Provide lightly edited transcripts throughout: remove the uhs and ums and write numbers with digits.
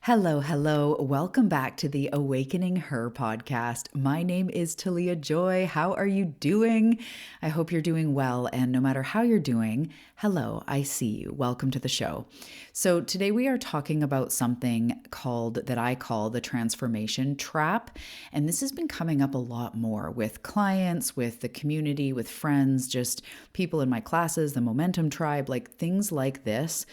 Hello, hello. Welcome back to the Awakening Her podcast. My name is Talia Joy. How are you doing? I hope you're doing well. And no matter how you're doing, hello, I see you. Welcome to the show. So today we are talking about something that I call the transformation trap. And this has been coming up a lot more with clients, with the community, with friends, just people in my classes, the Momentum Tribe, like things like this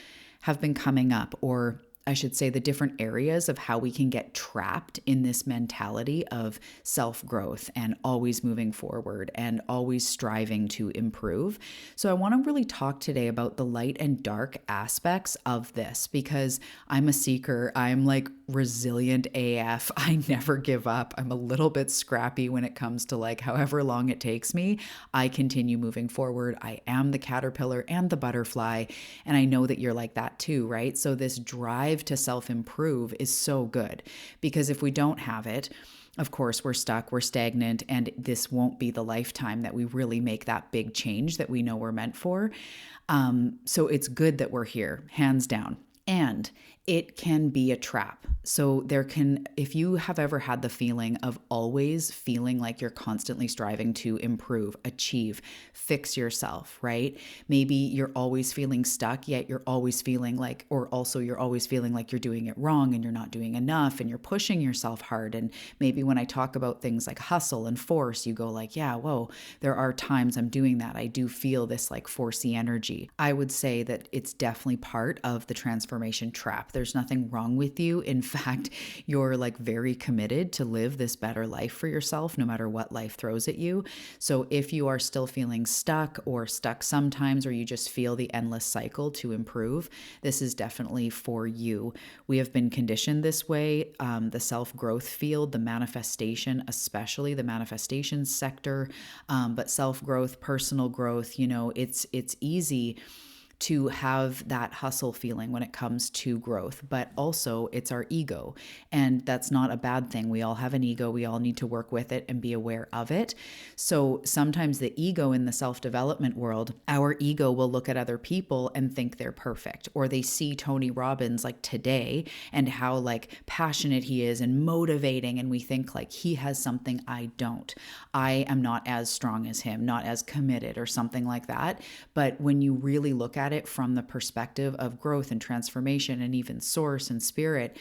have been coming up, or I should say the different areas of how we can get trapped in this mentality of self-growth and always moving forward and always striving to improve. So I want to really talk today about the light and dark aspects of this because I'm a seeker. I'm like resilient AF. I never give up. I'm a little bit scrappy when it comes to like however long it takes me. I continue moving forward. I am the caterpillar and the butterfly. And I know that you're like that too, right? So this drive to self-improve is so good because if we don't have it, of course, we're stuck, we're stagnant, and this won't be the lifetime that we really make that big change that we know we're meant for. So it's good that we're here, hands down. And it can be a trap. So if you have ever had the feeling of always feeling like you're constantly striving to improve, achieve, fix yourself, right? Maybe you're always feeling stuck, yet you're always feeling like, or also you're always feeling like you're doing it wrong and you're not doing enough and you're pushing yourself hard. And maybe when I talk about things like hustle and force, you go like, yeah, whoa, there are times I'm doing that. I do feel this like forcey energy. I would say that it's definitely part of the transformation trap. There's nothing wrong with you. In fact, you're like very committed to live this better life for yourself, no matter what life throws at you. So if you are still feeling stuck or stuck sometimes, or you just feel the endless cycle to improve, this is definitely for you. We have been conditioned this way. The self-growth field, the manifestation, especially the manifestation sector, but self-growth, personal growth, it's easy to have that hustle feeling when it comes to growth, but also it's our ego. And that's not a bad thing. We all have an ego. We all need to work with it and be aware of it. So sometimes the ego in the self-development world, our ego will look at other people and think they're perfect, or they see Tony Robbins like today and how like passionate he is and motivating. And we think like he has something I don't. I am not as strong as him, not as committed or something like that. But when you really look at it from the perspective of growth and transformation and even source and spirit,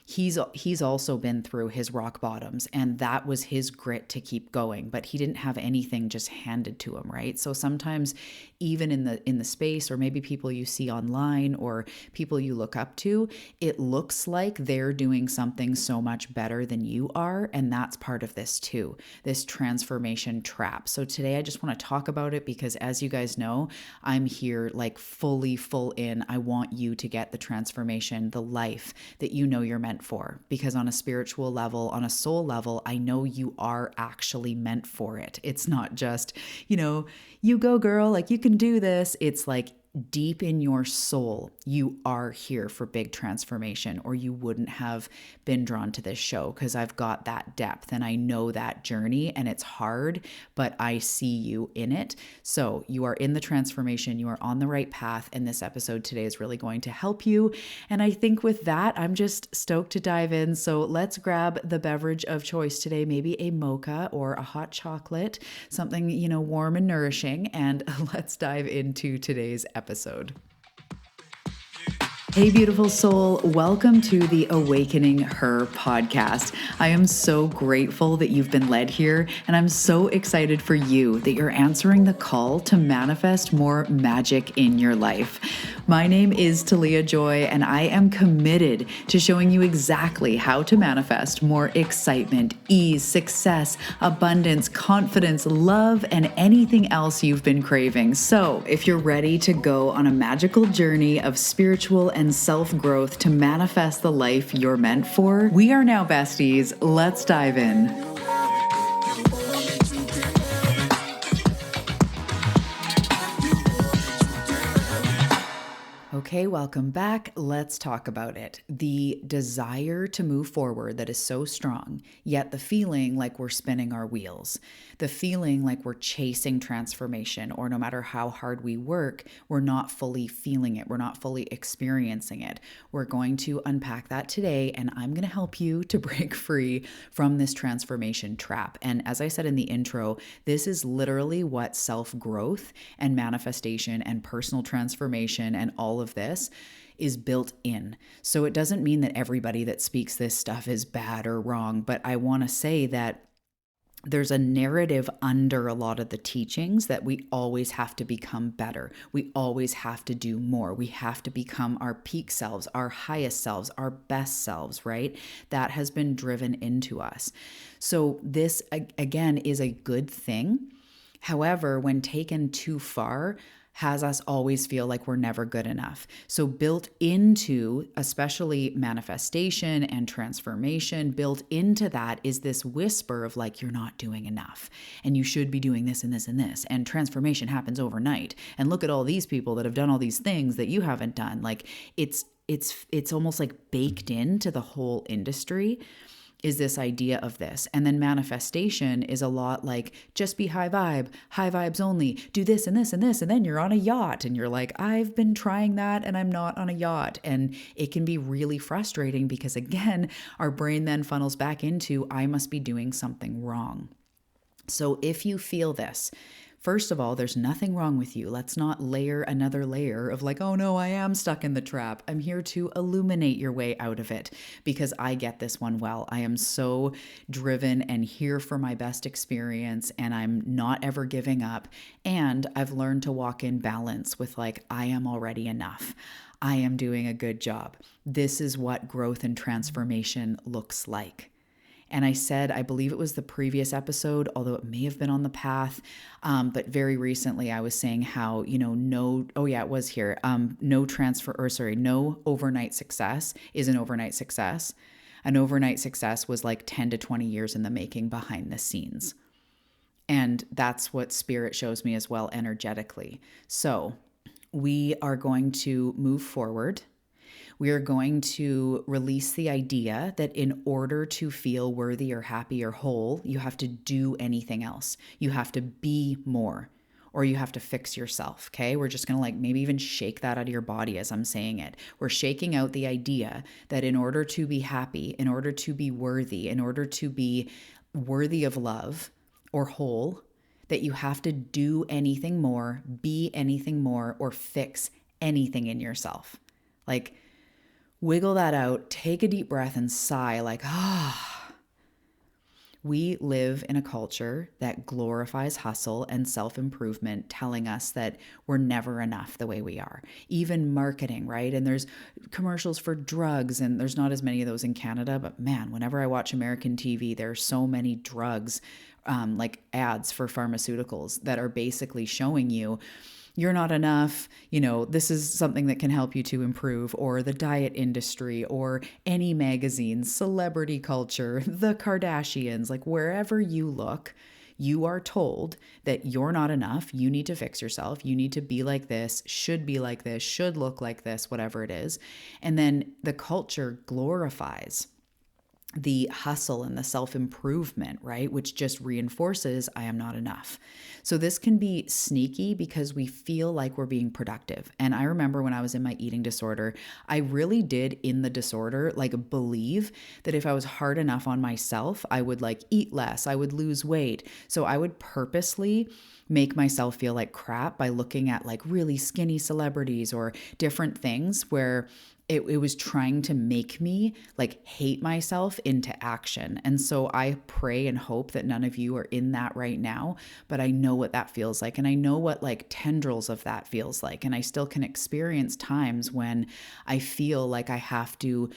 he's also been through his rock bottoms, and that was his grit to keep going, but he didn't have anything just handed to him, right? So sometimes even in the space, or maybe people you see online or people you look up to, it looks like they're doing something so much better than you are, and that's part of this too, this transformation trap. So today I just want to talk about it because as you guys know, I'm here like fully full in. I want you to get the transformation, the life that you know you're meant for, because on a spiritual level, on a soul level, I know you are actually meant for it. It's not just, you go girl, like you can do this. It's like deep in your soul, you are here for big transformation, or you wouldn't have been drawn to this show, because I've got that depth and I know that journey, and it's hard, but I see you in it. So you are in the transformation, you are on the right path, and this episode today is really going to help you. And I think with that, I'm just stoked to dive in. So let's grab the beverage of choice today, maybe a mocha or a hot chocolate, something, warm and nourishing, and let's dive into today's episode. Hey, beautiful soul. Welcome to the Awakening Her podcast. I am so grateful that you've been led here, and I'm so excited for you that you're answering the call to manifest more magic in your life. My name is Talia Joy, and I am committed to showing you exactly how to manifest more excitement, ease, success, abundance, confidence, love, and anything else you've been craving. So if you're ready to go on a magical journey of spiritual and self-growth to manifest the life you're meant for, we are now besties. Let's dive in. Okay, welcome back. Let's talk about it. The desire to move forward that is so strong, yet the feeling like we're spinning our wheels, the feeling like we're chasing transformation, or no matter how hard we work, we're not fully feeling it. We're not fully experiencing it. We're going to unpack that today, and I'm going to help you to break free from this transformation trap. And as I said in the intro, this is literally what self-growth and manifestation and personal transformation and all of this is built in. So it doesn't mean that everybody that speaks this stuff is bad or wrong, but I want to say that there's a narrative under a lot of the teachings that we always have to become better. We always have to do more. We have to become our peak selves, our highest selves, our best selves, right? That has been driven into us. So this, again, is a good thing. However, when taken too far, has us always feel like we're never good enough. So built into, especially manifestation and transformation, built into that is this whisper of like, you're not doing enough and you should be doing this and this and this. And transformation happens overnight. And look at all these people that have done all these things that you haven't done. Like it's almost like baked into the whole industry is this idea of this. And then manifestation is a lot like, just be high vibes only, do this and this and this, and then you're on a yacht and you're like, I've been trying that and I'm not on a yacht. And it can be really frustrating because again, our brain then funnels back into, I must be doing something wrong. So if you feel this, first of all, there's nothing wrong with you. Let's not layer another layer of like, oh no, I am stuck in the trap. I'm here to illuminate your way out of it because I get this one well. I am so driven and here for my best experience and I'm not ever giving up. And I've learned to walk in balance with like, I am already enough. I am doing a good job. This is what growth and transformation looks like. And I said, I believe it was the previous episode, although it may have been on the path. But very recently I was saying how, no overnight success is an overnight success. An overnight success was like 10 to 20 years in the making behind the scenes. And that's what spirit shows me as well energetically. So we are going to move forward. We are going to release the idea that in order to feel worthy or happy or whole, you have to do anything else. You have to be more or you have to fix yourself, okay? We're just going to like maybe even shake that out of your body as I'm saying it. We're shaking out the idea that in order to be happy, in order to be worthy, in order to be worthy of love or whole, that you have to do anything more, be anything more, or fix anything in yourself. Like, wiggle that out, take a deep breath and sigh like, We live in a culture that glorifies hustle and self-improvement, telling us that we're never enough the way we are. Even marketing, right? And there's commercials for drugs, and there's not as many of those in Canada, but man, whenever I watch American TV, there are so many drugs, like ads for pharmaceuticals that are basically showing you, you're not enough, this is something that can help you to improve, or the diet industry, or any magazine, celebrity culture, the Kardashians, like wherever you look, you are told that you're not enough. You need to fix yourself. You need to be like this, should be like this, should look like this, whatever it is. And then the culture glorifies the hustle and the self-improvement, right? Which just reinforces I am not enough. So this can be sneaky because we feel like we're being productive. And I remember when I was in my eating disorder, I really did in the disorder, like believe that if I was hard enough on myself, I would like eat less, I would lose weight. So I would purposely make myself feel like crap by looking at like really skinny celebrities or different things where it was trying to make me like hate myself into action. And so I pray and hope that none of you are in that right now, but I know what that feels like. And I know what like tendrils of that feels like. And I still can experience times when I feel like I have to,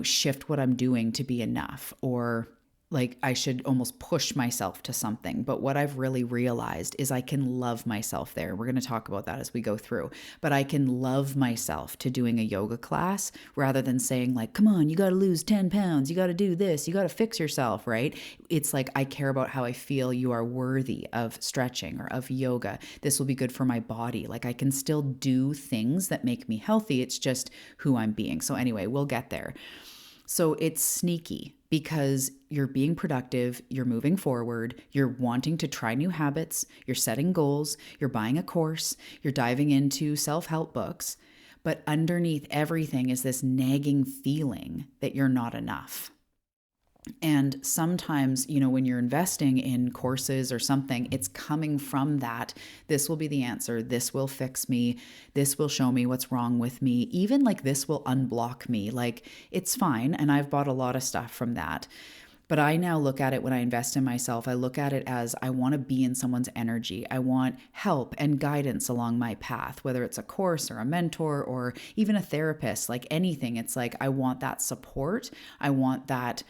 shift what I'm doing to be enough, or like I should almost push myself to something. But what I've really realized is I can love myself there. We're going to talk about that as we go through. But I can love myself to doing a yoga class rather than saying like, come on, you got to lose 10 pounds. You got to do this. You got to fix yourself, right? It's like I care about how I feel. You are worthy of stretching or of yoga. This will be good for my body. Like I can still do things that make me healthy. It's just who I'm being. So anyway, we'll get there. So it's sneaky because you're being productive, you're moving forward, you're wanting to try new habits, you're setting goals, you're buying a course, you're diving into self-help books, but underneath everything is this nagging feeling that you're not enough. And sometimes, when you're investing in courses or something, it's coming from that. This will be the answer. This will fix me. This will show me what's wrong with me. Even like this will unblock me. Like it's fine. And I've bought a lot of stuff from that. But I now look at it when I invest in myself, I look at it as I want to be in someone's energy. I want help and guidance along my path, whether it's a course or a mentor or even a therapist, like anything. It's like I want that support. I want that.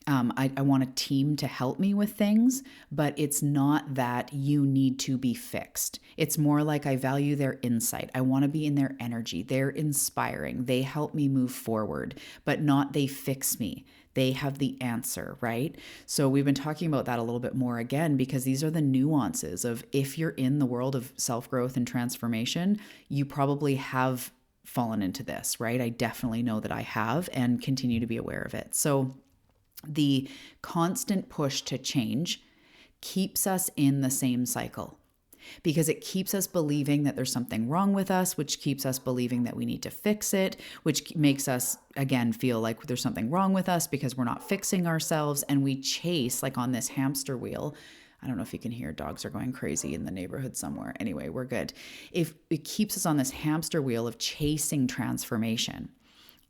I want a team to help me with things, but it's not that you need to be fixed. It's more like I value their insight. I want to be in their energy. They're inspiring. They help me move forward, but not they fix me. They have the answer, right? So we've been talking about that a little bit more again, because these are the nuances of if you're in the world of self-growth and transformation, you probably have fallen into this, right? I definitely know that I have and continue to be aware of it. So the constant push to change keeps us in the same cycle because it keeps us believing that there's something wrong with us, which keeps us believing that we need to fix it, which makes us, again, feel like there's something wrong with us because we're not fixing ourselves. And we chase like on this hamster wheel. I don't know if you can hear dogs are going crazy in the neighborhood somewhere. Anyway, we're good. If it keeps us on this hamster wheel of chasing transformation.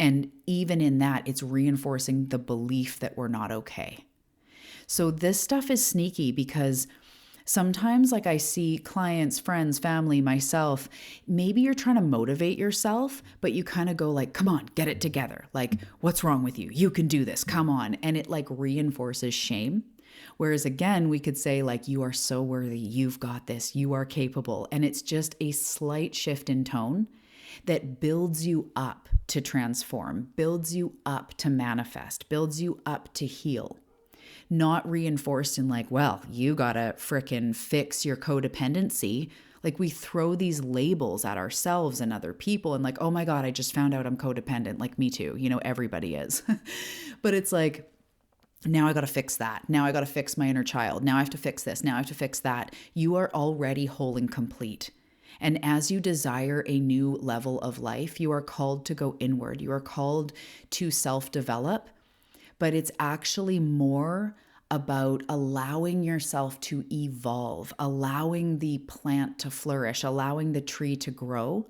And even in that, it's reinforcing the belief that we're not okay. So this stuff is sneaky because sometimes like I see clients, friends, family, myself, maybe you're trying to motivate yourself, but you kind of go like, come on, get it together. Like, what's wrong with you? You can do this. Come on. And it like reinforces shame. Whereas again, we could say like, you are so worthy. You've got this. You are capable. And it's just a slight shift in tone that builds you up to transform, builds you up to manifest, builds you up to heal. Not reinforced in like, well, you gotta frickin' fix your codependency. Like we throw these labels at ourselves and other people and like, oh my God, I just found out I'm codependent. Like me too, everybody is. But it's like, now I got to fix that. Now I got to fix my inner child. Now I have to fix this. Now I have to fix that. You are already whole and complete. And as you desire a new level of life, you are called to go inward. You are called to self-develop, but it's actually more about allowing yourself to evolve, allowing the plant to flourish, allowing the tree to grow,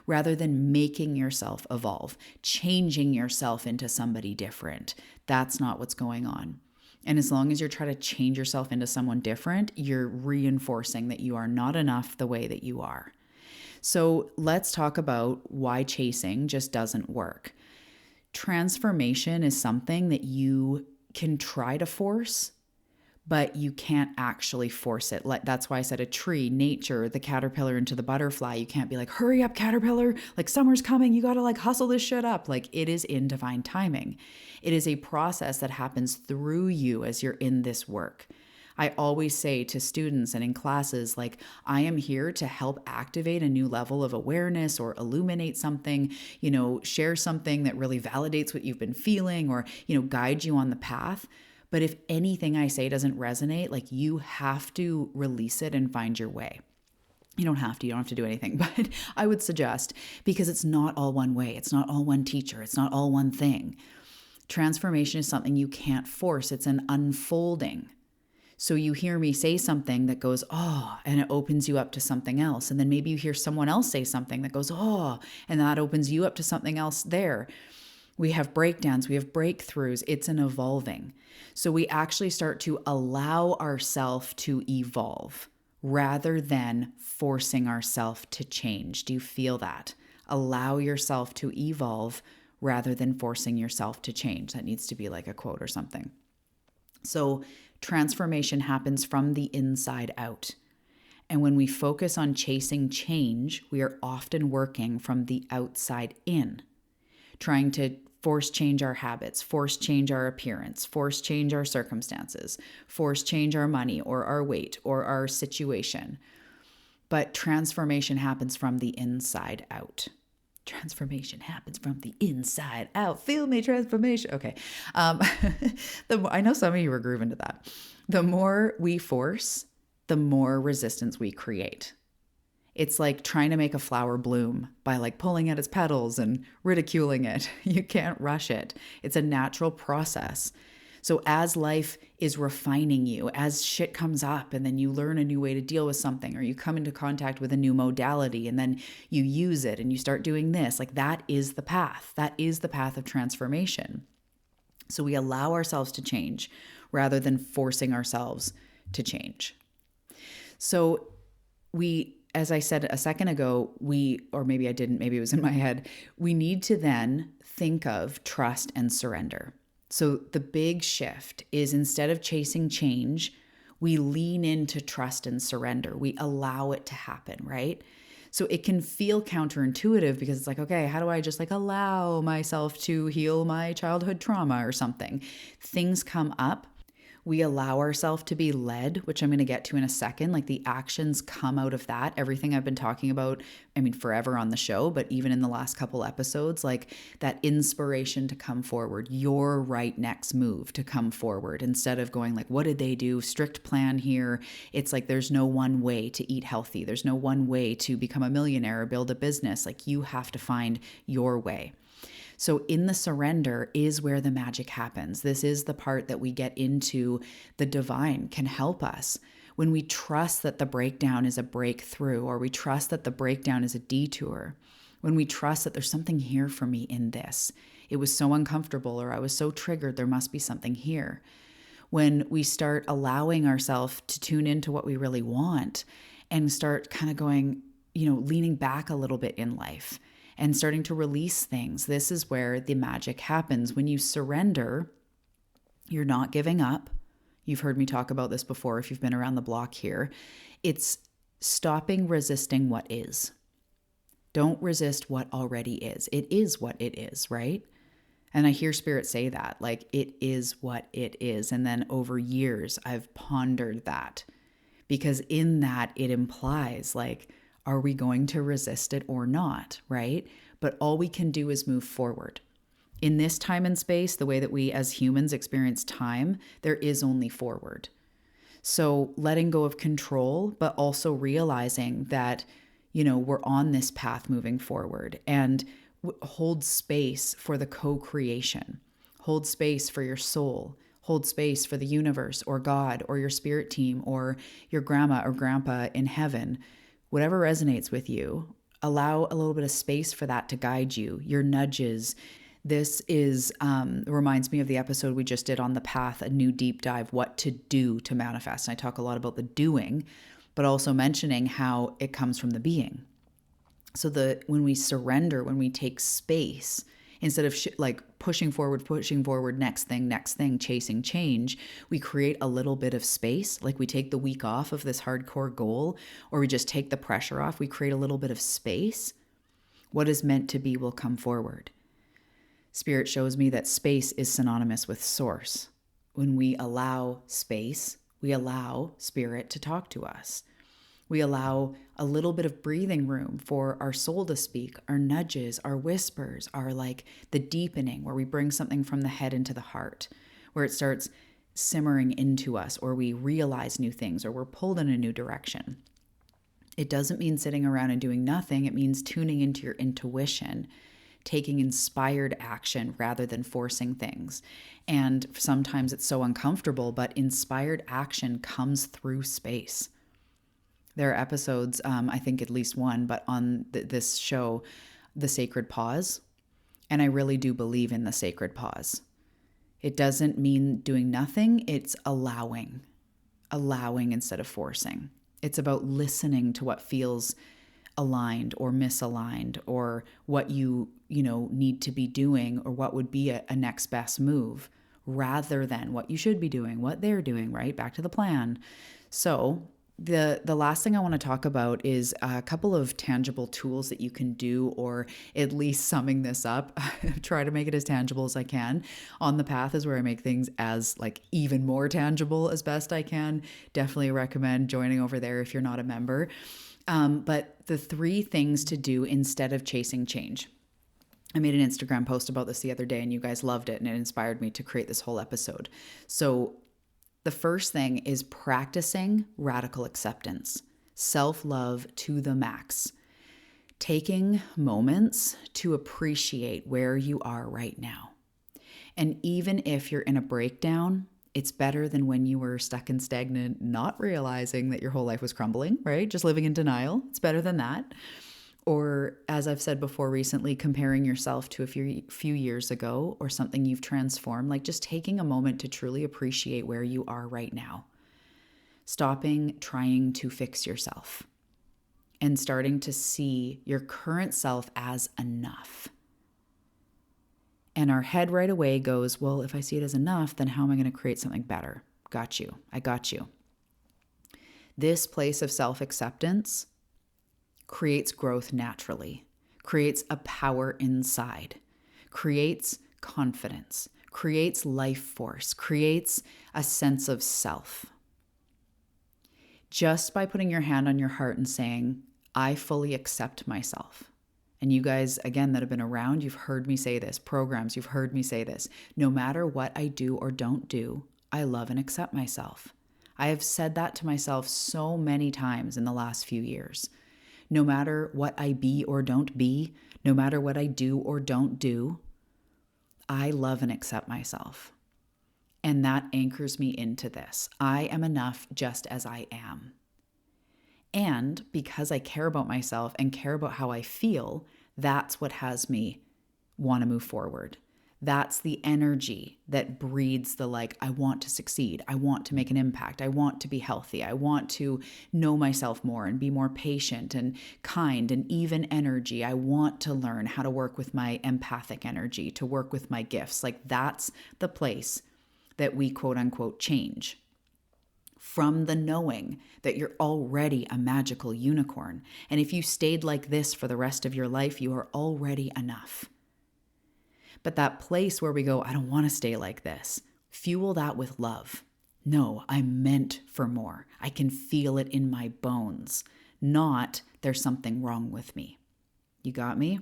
rather than making yourself evolve, changing yourself into somebody different. That's not what's going on. And as long as you're trying to change yourself into someone different, you're reinforcing that you are not enough the way that you are. So let's talk about why chasing just doesn't work. Transformation is something that you can try to force, but you can't actually force it. That's why I said a tree, nature, the caterpillar into the butterfly. You can't be like, hurry up, caterpillar. Like summer's coming. You got to like hustle this shit up. Like it is in divine timing. It is a process that happens through you as you're in this work. I always say to students and in classes, like, I am here to help activate a new level of awareness or illuminate something, share something that really validates what you've been feeling or, guide you on the path. But if anything I say doesn't resonate, like you have to release it and find your way. You don't have to do anything, but I would suggest, because it's not all one way. It's not all one teacher. It's not all one thing. Transformation is something you can't force. It's an unfolding. So you hear me say something that goes, oh, and it opens you up to something else. And then maybe you hear someone else say something that goes, oh, and that opens you up to something else there. We have breakdowns, we have breakthroughs. It's an evolving. So we actually start to allow ourselves to evolve rather than forcing ourselves to change. Do you feel that? Allow yourself to evolve rather than forcing yourself to change. That needs to be like a quote or something. So transformation happens from the inside out. And when we focus on chasing change, we are often working from the outside in, trying to force change our habits, force change our appearance, force change our circumstances, force change our money or our weight or our situation. But transformation happens from the inside out. Transformation happens from the inside out. Feel me, transformation. Okay. I know some of you were grooving to that. The more we force, the more resistance we create. It's like trying to make a flower bloom by like pulling at its petals and ridiculing it. You can't rush it. It's a natural process. So as life is refining you, as shit comes up and then you learn a new way to deal with something, or you come into contact with a new modality and then you use it and you start doing this, like that is the path. That is the path of transformation. So we allow ourselves to change rather than forcing ourselves to change. So as I said a second ago, or maybe I didn't, maybe it was in my head, we need to then think of trust and surrender. So the big shift is, instead of chasing change, we lean into trust and surrender. We allow it to happen, right? So it can feel counterintuitive because it's like, okay, how do I just like allow myself to heal my childhood trauma or something? Things come up. We allow ourselves to be led, which I'm going to get to in a second. Like the actions come out of that. Everything I've been talking about, forever on the show, but even in the last couple episodes, like that inspiration to come forward, your right next move to come forward, instead of going like, what did they do? Strict plan here. It's like, there's no one way to eat healthy. There's no one way to become a millionaire or build a business. Like you have to find your way. So in the surrender is where the magic happens. This is the part that we get into. The divine can help us when we trust that the breakdown is a breakthrough, or we trust that the breakdown is a detour. When we trust that there's something here for me in this. It was so uncomfortable, or I was so triggered, there must be something here. When we start allowing ourselves to tune into what we really want and start kind of going, leaning back a little bit in life and starting to release things. This is where the magic happens. When you surrender, you're not giving up. You've heard me talk about this before if you've been around the block here. It's stopping resisting what is. Don't resist what already is. It is what it is, right? And I hear Spirit say that, like, it is what it is. And then over years, I've pondered that, because in that it implies, like, are we going to resist it or not, right? But all we can do is move forward. In this time and space, the way that we as humans experience time, there is only forward. So letting go of control, but also realizing that, we're on this path moving forward, and hold space for the co-creation. Hold space for your soul. Hold space for the universe or God or your spirit team or your grandma or grandpa in heaven. Whatever resonates with you, allow a little bit of space for that to guide you, your nudges. This reminds me of the episode we just did on the path, a new deep dive, what to do to manifest. And I talk a lot about the doing, but also mentioning how it comes from the being. So when we surrender, when we take space, instead of pushing forward, next thing, chasing change, we create a little bit of space. Like we take the week off of this hardcore goal, or we just take the pressure off. We create a little bit of space. What is meant to be will come forward. Spirit shows me that space is synonymous with source. When we allow space, we allow Spirit to talk to us. We allow a little bit of breathing room for our soul to speak, our nudges, our whispers, our the deepening, where we bring something from the head into the heart, where it starts simmering into us, or we realize new things, or we're pulled in a new direction. It doesn't mean sitting around and doing nothing. It means tuning into your intuition, taking inspired action rather than forcing things. And sometimes it's so uncomfortable, but inspired action comes through space. There are episodes, I think at least one, but on this show, The Sacred Pause. And I really do believe in the sacred pause. It doesn't mean doing nothing. It's allowing instead of forcing. It's about listening to what feels aligned or misaligned, or what you need to be doing, or what would be a next best move, rather than what you should be doing, what they're doing, right? Back to the plan. So the last thing I want to talk about is a couple of tangible tools that you can do, or at least summing this up, try to make it as tangible as I can. On the Path is where I make things as like even more tangible as best I can. Definitely recommend joining over there if you're not a member. But the 3 things to do instead of chasing change. I made an Instagram post about this the other day and you guys loved it and it inspired me to create this whole episode. So the first thing is practicing radical acceptance, self-love to the max, taking moments to appreciate where you are right now. And even if you're in a breakdown, it's better than when you were stuck and stagnant, not realizing that your whole life was crumbling, right? Just living in denial. It's better than that. Or, as I've said before recently, comparing yourself to a few years ago or something you've transformed, like just taking a moment to truly appreciate where you are right now. Stopping trying to fix yourself and starting to see your current self as enough. And our head right away goes, well, if I see it as enough, then how am I going to create something better? Got you. I got you. This place of self-acceptance creates growth naturally, creates a power inside, creates confidence, creates life force, creates a sense of self. Just by putting your hand on your heart and saying, I fully accept myself. And you guys, again, that have been around, you've heard me say this, programs, you've heard me say this. No matter what I do or don't do, I love and accept myself. I have said that to myself so many times in the last few years. No matter what I be or don't be, no matter what I do or don't do, I love and accept myself. And that anchors me into this. I am enough just as I am. And because I care about myself and care about how I feel, that's what has me want to move forward. That's the energy that breeds the I want to succeed. I want to make an impact. I want to be healthy. I want to know myself more and be more patient and kind and even energy. I want to learn how to work with my empathic energy, to work with my gifts. That's the place that we quote unquote change. From the knowing that you're already a magical unicorn. And if you stayed like this for the rest of your life, you are already enough. But that place where we go, I don't want to stay like this, fuel that with love. No, I'm meant for more. I can feel it in my bones, not there's something wrong with me. You got me?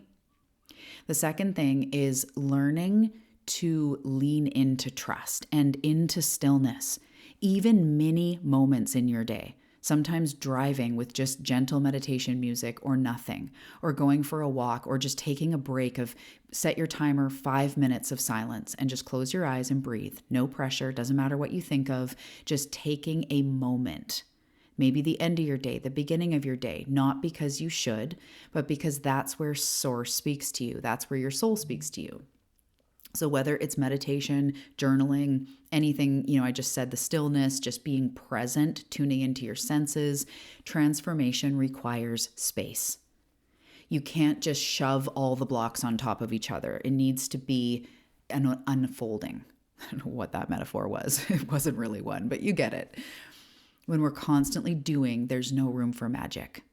The second thing is learning to lean into trust and into stillness, even mini moments in your day. Sometimes driving with just gentle meditation music or nothing, or going for a walk, or just taking a break of set your timer 5 minutes of silence and just close your eyes and breathe. No pressure, doesn't matter what you think of, just taking a moment. Maybe the end of your day, the beginning of your day, not because you should, but because that's where source speaks to you. That's where your soul speaks to you. So whether it's meditation, journaling, anything, I just said the stillness, just being present, tuning into your senses, transformation requires space. You can't just shove all the blocks on top of each other. It needs to be an unfolding. I don't know what that metaphor was. It wasn't really one, but you get it. When we're constantly doing, there's no room for magic.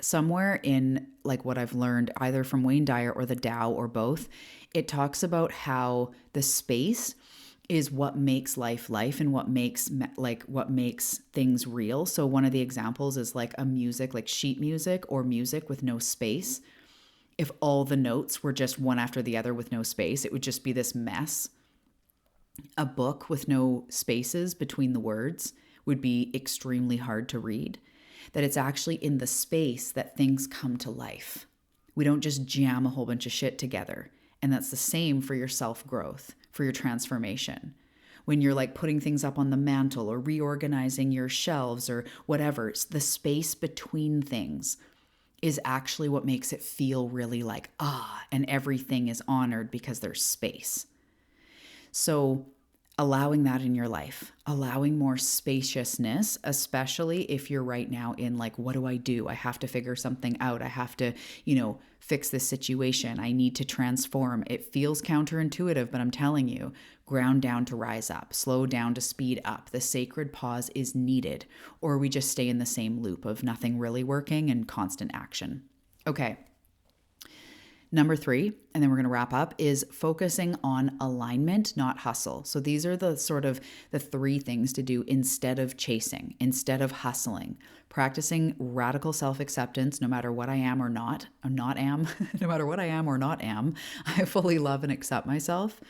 Somewhere in what I've learned either from Wayne Dyer or the Tao or both, it talks about how the space is what makes life and what makes things real. So one of the examples is a music, sheet music or music with no space. If all the notes were just one after the other with no space, it would just be this mess. A book with no spaces between the words would be extremely hard to read. That it's actually in the space that things come to life. We don't just jam a whole bunch of shit together. And that's the same for your self-growth, for your transformation. When you're putting things up on the mantle or reorganizing your shelves or whatever, it's the space between things is actually what makes it feel really and everything is honored because there's space. So allowing that in your life, allowing more spaciousness, especially if you're right now in like, what do I do? I have to figure something out. I have to, fix this situation. I need to transform. It feels counterintuitive, but I'm telling you, ground down to rise up, slow down to speed up. The sacred pause is needed, or we just stay in the same loop of nothing really working and constant action. Okay. Number 3, and then we're going to wrap up, is focusing on alignment, not hustle. So these are the sort of the 3 things to do instead of chasing, instead of hustling. Practicing radical self-acceptance, no matter what I am or not am, no matter what I am or not am, I fully love and accept myself.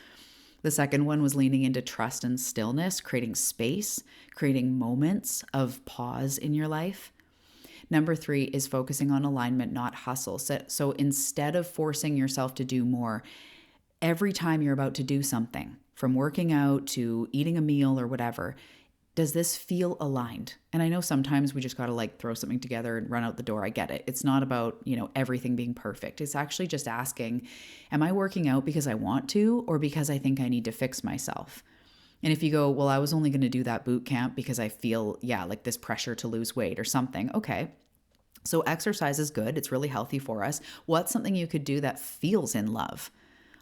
The second one was leaning into trust and stillness, creating space, creating moments of pause in your life. Number 3 is focusing on alignment, not hustle. So instead of forcing yourself to do more, every time you're about to do something, from working out to eating a meal or whatever, does this feel aligned? And I know sometimes we just got to like throw something together and run out the door. I get it. It's not about, everything being perfect. It's actually just asking, am I working out because I want to or because I think I need to fix myself? And if you go, well, I was only going to do that boot camp because I feel, like this pressure to lose weight or something. Okay. So exercise is good. It's really healthy for us. What's something you could do that feels in love?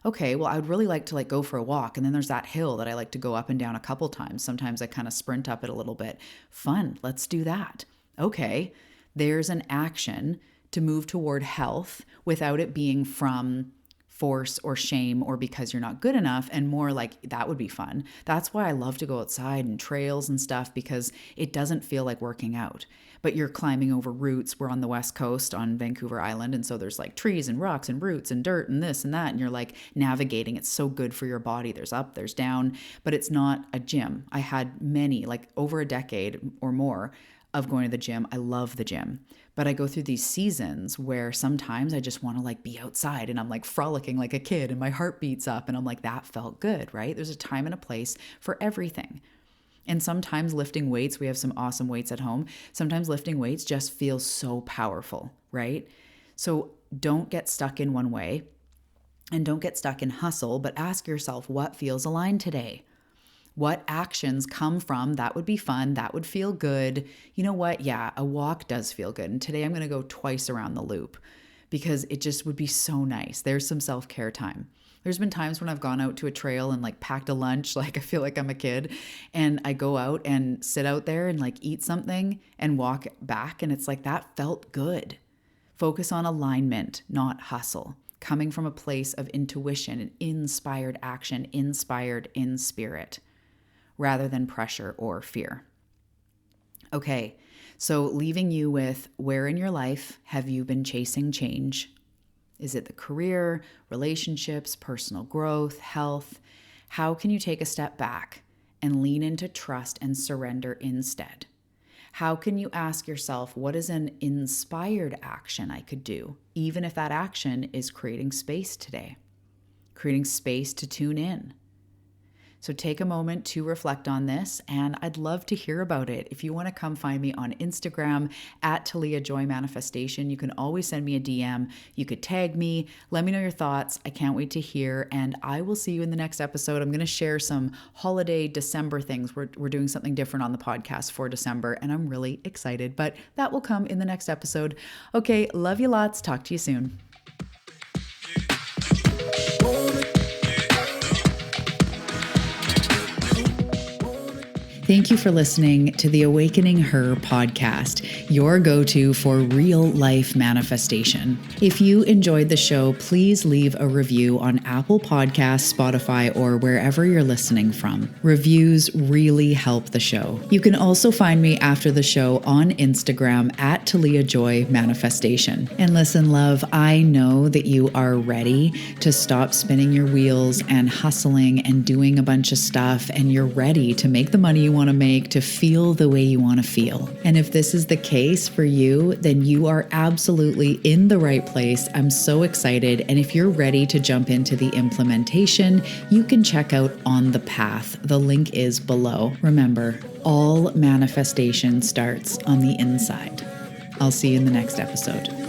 Okay, well, I would really like to like go for a walk. And then there's that hill that I like to go up and down a couple times. Sometimes I kind of sprint up it a little bit. Fun. Let's do that. Okay. There's an action to move toward health without it being from force or shame or because you're not good enough, and more like that would be fun. That's why I love to go outside and trails and stuff, because it doesn't feel like working out, but you're climbing over roots. We're on the West Coast on Vancouver Island. And so there's like trees and rocks and roots and dirt and this and that. And you're like navigating. It's so good for your body. There's up, there's down, but it's not a gym. I had many, like over a decade or more of going to the gym. I love the gym, but I go through these seasons where sometimes I just want to like be outside and I'm like frolicking like a kid and my heart beats up and I'm like, that felt good, right? There's a time and a place for everything. And sometimes lifting weights, we have some awesome weights at home. Sometimes lifting weights just feels so powerful, right? So don't get stuck in one way and don't get stuck in hustle, but ask yourself, what feels aligned today? What actions come from that would be fun, that would feel good? You know what? Yeah, a walk does feel good. And today I'm going to go twice around the loop because it just would be so nice. There's some self-care time. There's been times when I've gone out to a trail and like packed a lunch, like I feel like I'm a kid, and I go out and sit out there and like eat something and walk back. And it's like, that felt good. Focus on alignment, not hustle. Coming from a place of intuition and inspired action, inspired in spirit, rather than pressure or fear. Okay, so leaving you with, where in your life have you been chasing change? Is it the career, relationships, personal growth, health? How can you take a step back and lean into trust and surrender instead? How can you ask yourself, what is an inspired action I could do, even if that action is creating space today, creating space to tune in? So take a moment to reflect on this, and I'd love to hear about it. If you want to come find me on Instagram at Talia Joy Manifestation, you can always send me a DM. You could tag me. Let me know your thoughts. I can't wait to hear, and I will see you in the next episode. I'm going to share some holiday December things. We're doing something different on the podcast for December, and I'm really excited, but that will come in the next episode. Okay, love you lots. Talk to you soon. Thank you for listening to the Awakening Her podcast, your go-to for real life manifestation. If you enjoyed the show, please leave a review on Apple Podcasts, Spotify, or wherever you're listening from. Reviews really help the show. You can also find me after the show on Instagram at Talia Joy Manifestation. And listen, love, I know that you are ready to stop spinning your wheels and hustling and doing a bunch of stuff, and you're ready to make the money you want to make, to feel the way you want to feel. And if this is the case for you, then you are absolutely in the right place. I'm so excited. And if you're ready to jump into the implementation, you can check out On the Path. The link is below. Remember, all manifestation starts on the inside. I'll see you in the next episode.